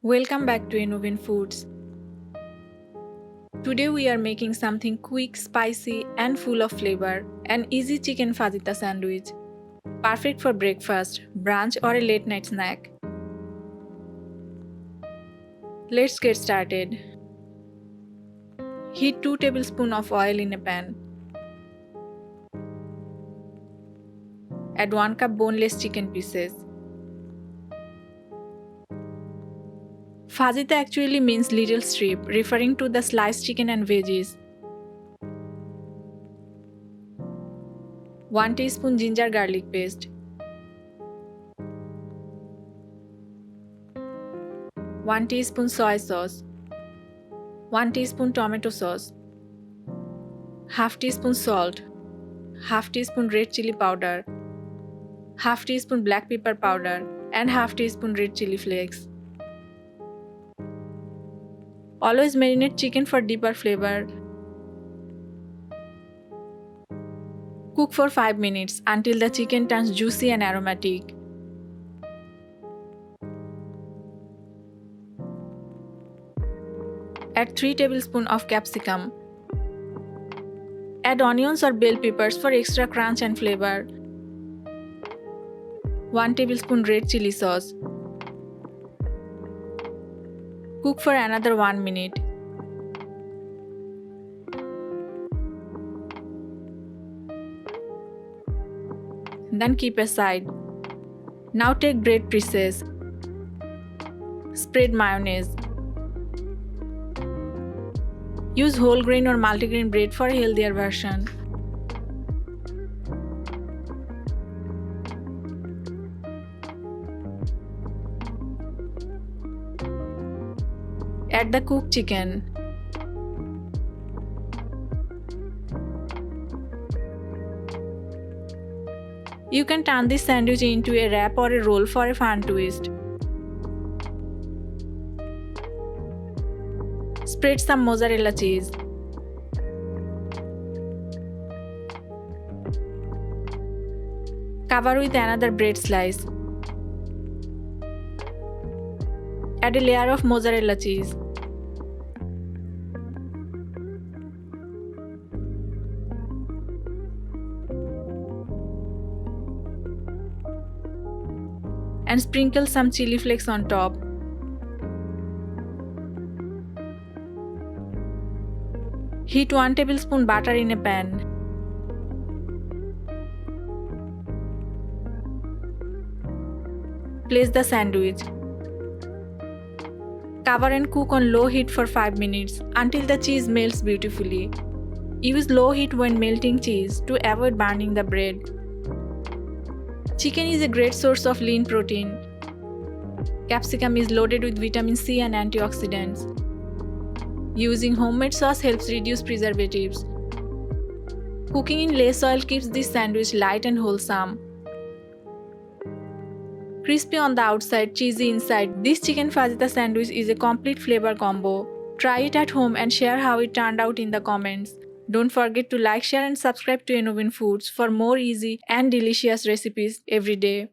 Welcome back to Innovin Foods. Today we are making something quick, spicy and full of flavor, an easy chicken fajita sandwich. Perfect for breakfast, brunch or a late night snack. Let's get started. Heat 2 tablespoons of oil in a pan. Add 1 cup boneless chicken pieces. Fajita actually means little strip, referring to the sliced chicken and veggies. 1 teaspoon ginger garlic paste. 1 teaspoon soy sauce. 1 teaspoon tomato sauce. Half teaspoon salt. Half teaspoon red chili powder. Half teaspoon black pepper powder and half teaspoon red chili flakes. Always marinate chicken for deeper flavor. Cook for 5 minutes until the chicken turns juicy and aromatic. Add 3 tablespoons of capsicum. Add onions or bell peppers for extra crunch and flavor. 1 tablespoon red chili sauce. Cook for another 1 minute. Then keep aside. Now take bread pieces. Spread mayonnaise. Use whole grain or multigrain bread for a healthier version. Add the cooked chicken. You can turn this sandwich into a wrap or a roll for a fun twist. Spread some mozzarella cheese. Cover with another bread slice. Add a layer of mozzarella cheese. And sprinkle some chili flakes on top. Heat 1 tablespoon butter in a pan. Place the sandwich. Cover and cook on low heat for 5 minutes until the cheese melts beautifully. Use low heat when melting cheese to avoid burning the bread. Chicken is a great source of lean protein. Capsicum is loaded with vitamin C and antioxidants. Using homemade sauce helps reduce preservatives. Cooking in less oil keeps this sandwich light and wholesome. Crispy on the outside, cheesy inside, this chicken fajita sandwich is a complete flavor combo. Try it at home and share how it turned out in the comments. Don't forget to like, share and subscribe to Innovin Foods for more easy and delicious recipes every day.